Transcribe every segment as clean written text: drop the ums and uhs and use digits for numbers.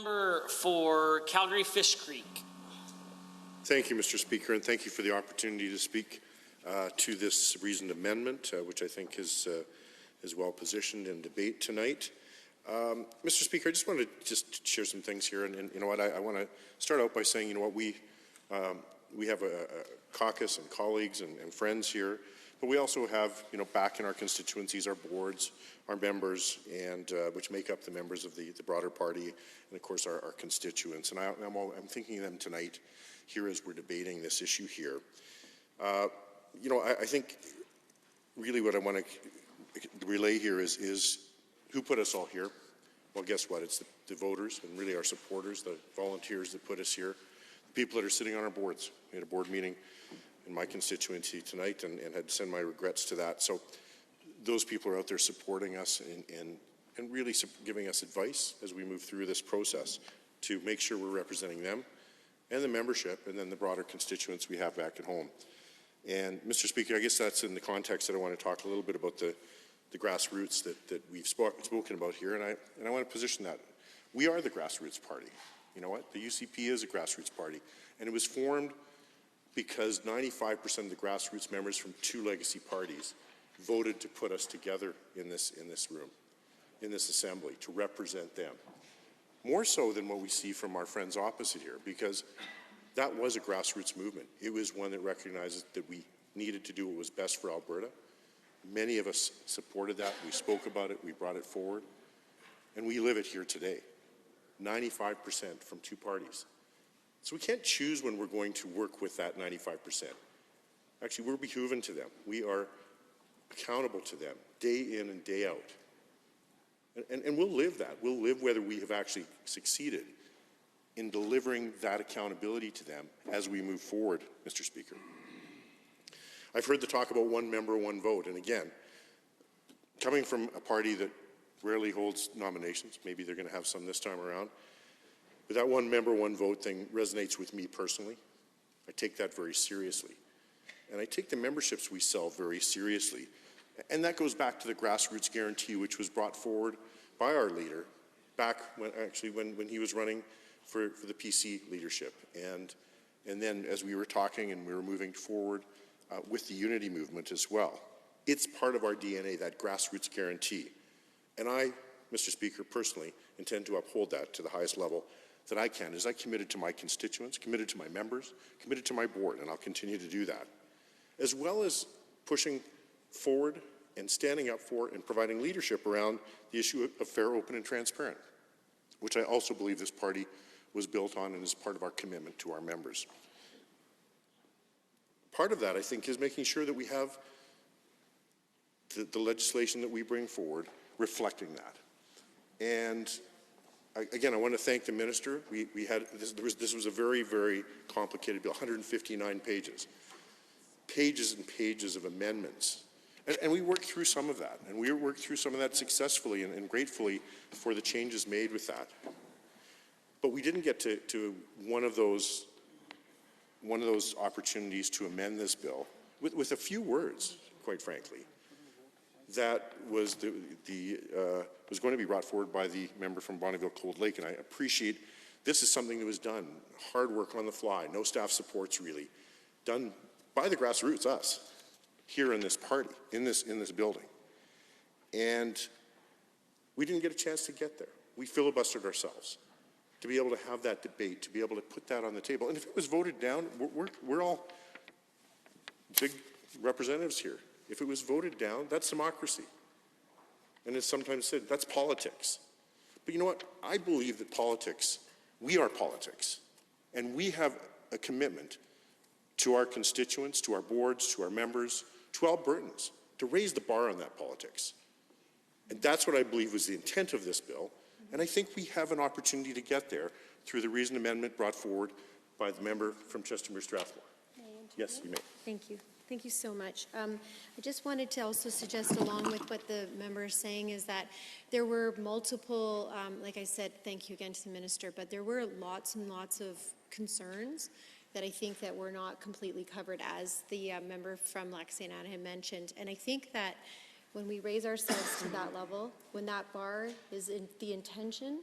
Member for Calgary-Fish Creek. Thank you, Mr. Speaker, and thank you for the opportunity to speak to this reasoned amendment, which I think is well positioned in debate tonight. Mr. Speaker, I just want to share some things here, and you know what, I want to start out by saying, you know what, we have a caucus and colleagues and friends here, but we also have, you know, back in our constituencies, our boards, our members, and which make up the members of the broader party, and of course our constituents. And I'm thinking of them tonight here as we're debating this issue here. You know, I think really what I want to relay here is who put us all here. Well, guess what? It's the voters and really our supporters, the volunteers that put us here, the people that are sitting on our boards. We had a board meeting in my constituency tonight and had to send my regrets to that. So those people are out there supporting us and really giving us advice as we move through this process to make sure we're representing them and the membership and then the broader constituents we have back at home. And Mr. Speaker, I guess that's in the context that I want to talk a little bit about the grassroots that we've spoken about here, and I want to position that. We are the grassroots party. You know what? The UCP is a grassroots party, and it was formed because 95% of the grassroots members from two legacy parties voted to put us together in this room, in this assembly, to represent them. More so than what we see from our friends opposite here, because that was a grassroots movement. It was one that recognizes that we needed to do what was best for Alberta. Many of us supported that. We spoke about it. We brought it forward. And we live it here today. 95% from two parties. So we can't choose when we're going to work with that 95%. Actually, we're beholden to them. We are accountable to them day in and day out. And we'll live that. We'll live whether we have actually succeeded in delivering that accountability to them as we move forward, Mr. Speaker. I've heard the talk about one member, one vote, and again, coming from a party that rarely holds nominations, maybe they're going to have some this time around, but that one member, one vote thing resonates with me personally. I take that very seriously. And I take the memberships we sell very seriously. And that goes back to the grassroots guarantee, which was brought forward by our leader back when he was running for the PC leadership. And then as we were talking and we were moving forward with the unity movement as well. It's part of our DNA, that grassroots guarantee. And I, Mr. Speaker, personally intend to uphold that to the highest level that I can, as I committed to my constituents, committed to my members, committed to my board, and I'll continue to do that. As well as pushing forward and standing up for and providing leadership around the issue of fair, open, and transparent, which I also believe this party was built on and is part of our commitment to our members. Part of that, I think, is making sure that we have the legislation that we bring forward reflecting that. And again, I want to thank the minister. We had this was a very, very complicated bill, 159 pages, pages and pages of amendments. And we worked through some of that, and we worked through some of that successfully and gratefully for the changes made with that. But we didn't get to one of those opportunities to amend this bill with a few words, quite frankly, that was was going to be brought forward by the member from Bonneville-Cold Lake, and I appreciate this is something that was done, hard work on the fly, no staff supports really, done by the grassroots, us, here in this party, in this building. And we didn't get a chance to get there. We filibustered ourselves to be able to have that debate, to be able to put that on the table. And if it was voted down, we're all big representatives here. If it was voted down, that's democracy. And it's sometimes said, that's politics. But you know what? I believe that politics, we are politics. And we have a commitment to our constituents, to our boards, to our members, to Albertans, to raise the bar on that politics. And that's what I believe was the intent of this bill. And I think we have an opportunity to get there through the reasoned amendment brought forward by the member from Chestermere-Strathmore. Yes, you may. Thank you. Thank you so much. I just wanted to also suggest, along with what the member is saying, is that there were multiple, like I said, thank you again to the minister, but there were lots and lots of concerns that I think that were not completely covered, as the member from Lac St. Anne had mentioned. And I think that when we raise ourselves to that level, when that bar is in the intention,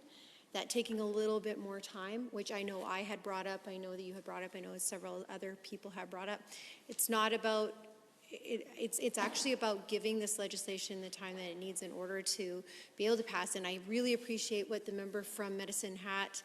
that taking a little bit more time, which I know I had brought up, I know that you had brought up, I know several other people have brought up, it's not about, it's actually about giving this legislation the time that it needs in order to be able to pass. And I really appreciate what the member from Medicine Hat,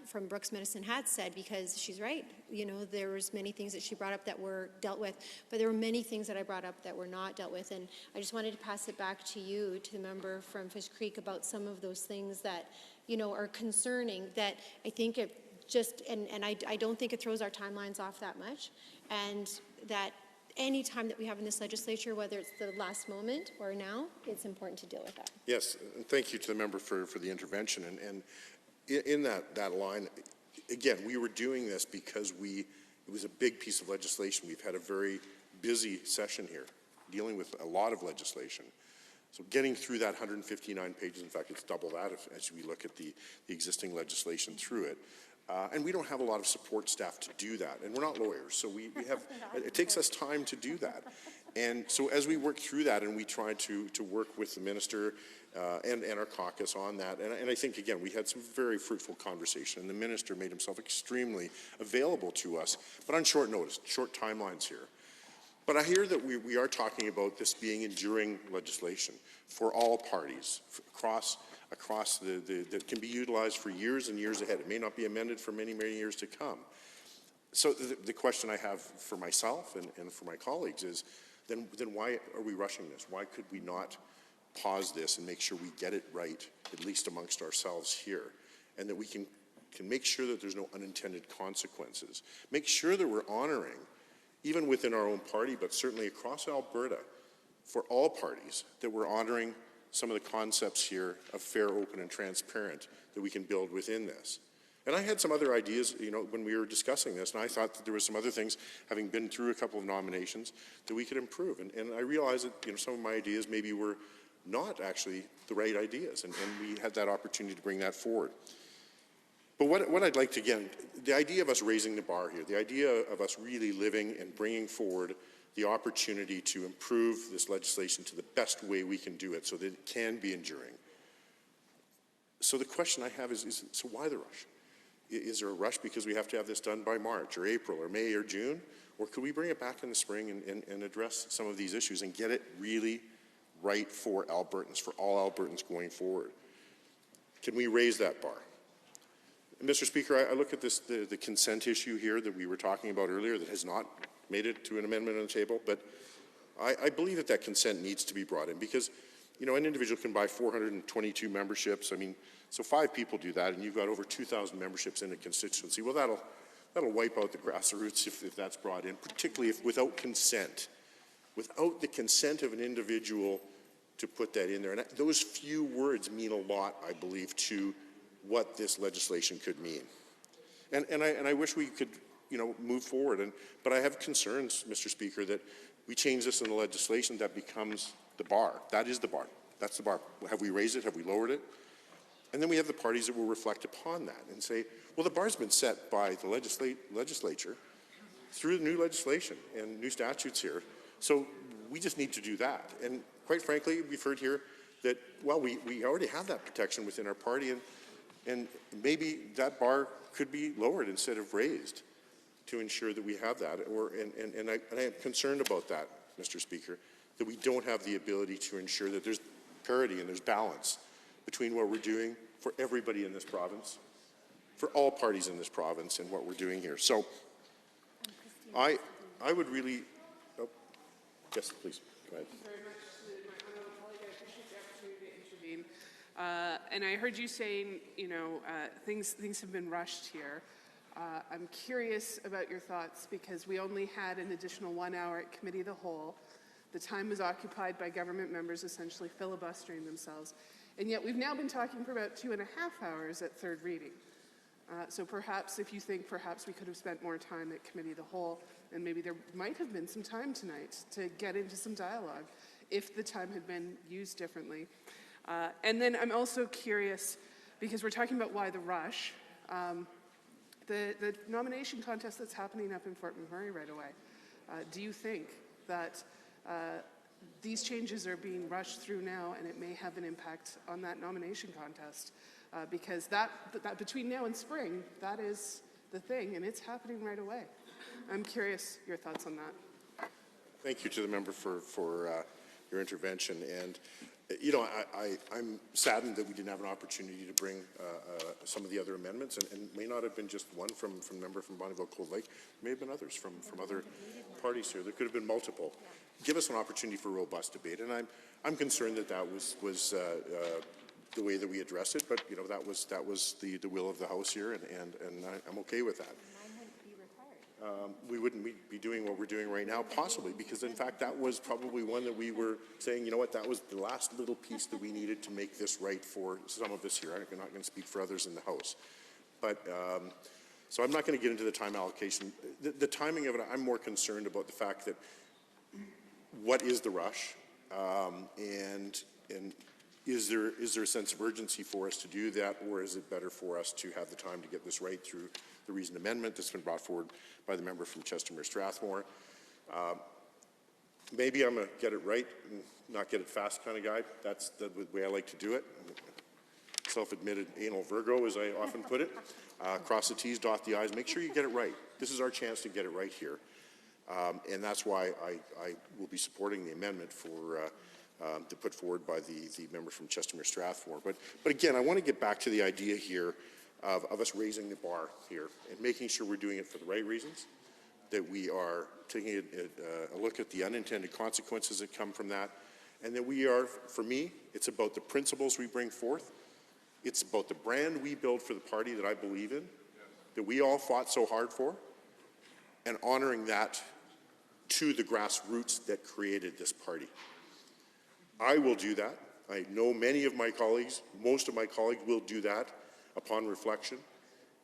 from Brooks Medicine Hat said, because she's right. You know, there was many things that she brought up that were dealt with, but there were many things that I brought up that were not dealt with. And I just wanted to pass it back to you, to the member from Fish Creek, about some of those things that, you know, are concerning, that I think it just, and I don't think it throws our timelines off that much, and that any time that we have in this legislature, whether it's the last moment or now, it's important to deal with that. Yes, and thank you to the member for the intervention. And in that line, again, we were doing this because it was a big piece of legislation. We've had a very busy session here, dealing with a lot of legislation. So getting through that 159 pages, in fact, it's double that as we look at the existing legislation through it. And we don't have a lot of support staff to do that. And we're not lawyers, so we have, it takes us time to do that. And so as we work through that and we try to work with the minister and our caucus on that, and I think, again, we had some very fruitful conversation, and the minister made himself extremely available to us, but on short notice, short timelines here. But I hear that we are talking about this being enduring legislation for all parties across that can be utilized for years and years ahead. It may not be amended for many, many years to come. So the question I have for myself and for my colleagues is, then why are we rushing this? Why could we not pause this and make sure we get it right, at least amongst ourselves here, and that we can make sure that there's no unintended consequences? Make sure that we're honoring, even within our own party, but certainly across Alberta, for all parties, that we're honoring some of the concepts here of fair, open, and transparent that we can build within this. And I had some other ideas, you know, when we were discussing this, and I thought that there were some other things, having been through a couple of nominations, that we could improve. And I realized that, you know, some of my ideas maybe were not actually the right ideas, and we had that opportunity to bring that forward. But what I'd like to, again, the idea of us raising the bar here, the idea of us really living and bringing forward the opportunity to improve this legislation to the best way we can do it so that it can be enduring. So the question I have is so why the rush? Is there a rush because we have to have this done by March or April or May or June? Or could we bring it back in the spring and address some of these issues and get it really right for Albertans, for all Albertans going forward? Can we raise that bar? And Mr. Speaker, I look at this, the consent issue here that we were talking about earlier that has not made it to an amendment on the table, but I believe that consent needs to be brought in because, you know, an individual can buy 422 memberships. I mean, so 5 people do that, and you've got over 2,000 memberships in a constituency. Well, that'll wipe out the grassroots if that's brought in, particularly if without consent, without the consent of an individual to put that in there. And those few words mean a lot, I believe, to what this legislation could mean. And I wish we could, you know, move forward. But I have concerns, Mr. Speaker, that we change this in the legislation, that becomes the bar. That is the bar. That's the bar. Have we raised it? Have we lowered it? And then we have the parties that will reflect upon that and say, well, the bar's been set by the legislature through the new legislation and new statutes here. So we just need to do that. And quite frankly, we've heard here that, well, we already have that protection within our party, and maybe that bar could be lowered instead of raised to ensure that we have that. And I am concerned about that, Mr. Speaker, that we don't have the ability to ensure that there's parity and there's balance between what we're doing for everybody in this province, for all parties in this province, and what we're doing here. So I would really, oh, yes, please, go ahead. Thank you very much to my honourable colleague. I appreciate the opportunity to intervene. And I heard you saying, you know, things have been rushed here. I'm curious about your thoughts because we only had an additional 1 hour at Committee of the Whole. The time was occupied by government members essentially filibustering themselves. And yet we've now been talking for about 2.5 hours at third reading. So perhaps if you think perhaps we could have spent more time at Committee of the Whole, and maybe there might have been some time tonight to get into some dialogue if the time had been used differently. And then I'm also curious, because we're talking about why the rush, the nomination contest that's happening up in Fort McMurray right away, do you think that these changes are being rushed through now and it may have an impact on that nomination contest because that between now and spring, that is the thing, and it's happening right away. I'm curious your thoughts on that. Thank you to the member for your intervention. And, you know, I'm saddened that we didn't have an opportunity to bring some of the other amendments, and may not have been just one from member from Bonneville Cold Lake. There may have been others from other parties here. There could have been multiple. Give us an opportunity for robust debate, and I'm concerned that was the way that we addressed it. But you know, that was the will of the House here, and I'm okay with that. We wouldn't be doing what we're doing right now, possibly, because in fact that was probably one that we were saying, you know what, that was the last little piece that we needed to make this right for some of us here. I'm not going to speak for others in the House. But, so I'm not going to get into the time allocation. The timing of it, I'm more concerned about the fact that what is the rush, and is there a sense of urgency for us to do that, or is it better for us to have the time to get this right through the reasoned amendment that's been brought forward by the member from Chestermere-Strathmore? Maybe I'm a get it right and not get it fast kind of guy. That's the way I like to do it. Self-admitted anal Virgo, as I often put it. Cross the T's, dot the I's. Make sure you get it right. This is our chance to get it right here. And that's why I will be supporting the amendment to put forward by the member from Chestermere-Strathmore. But again, I want to get back to the idea here of us raising the bar here and making sure we're doing it for the right reasons, that we are taking a look at the unintended consequences that come from that, and that we are, for me, it's about the principles we bring forth. It's about the brand we build for the party that I believe in, that we all fought so hard for, and honoring that to the grassroots that created this party. I will do that. I know many of my colleagues, most of my colleagues will do that upon reflection.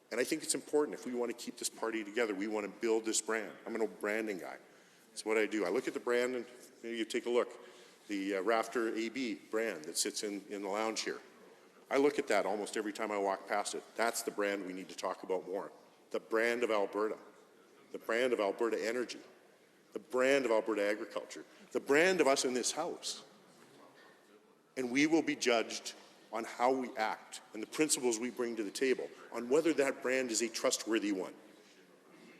And I think it's important, if we want to keep this party together, we want to build this brand. I'm an old branding guy. That's what I do. I look at the brand, and maybe you take a look. The Rafter AB brand that sits in the lounge here. I look at that almost every time I walk past it. That's the brand we need to talk about more. The brand of Alberta. The brand of Alberta energy. The brand of Alberta agriculture. The brand of us in this House. And we will be judged on how we act and the principles we bring to the table, on whether that brand is a trustworthy one.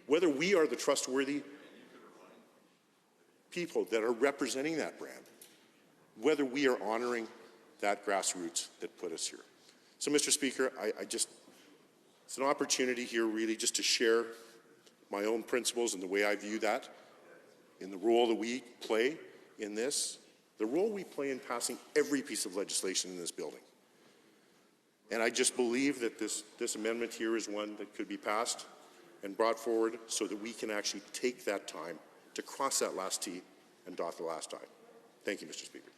Whether we are the trustworthy people that are representing that brand. Whether we are honoring that grassroots that put us here. So, Mr. Speaker, it's an opportunity here really just to share my own principles and the way I view that, in the role that we play in this, the role we play in passing every piece of legislation in this building. And I just believe that this amendment here is one that could be passed and brought forward so that we can actually take that time to cross that last T and dot the last I. Thank you, Mr. Speaker.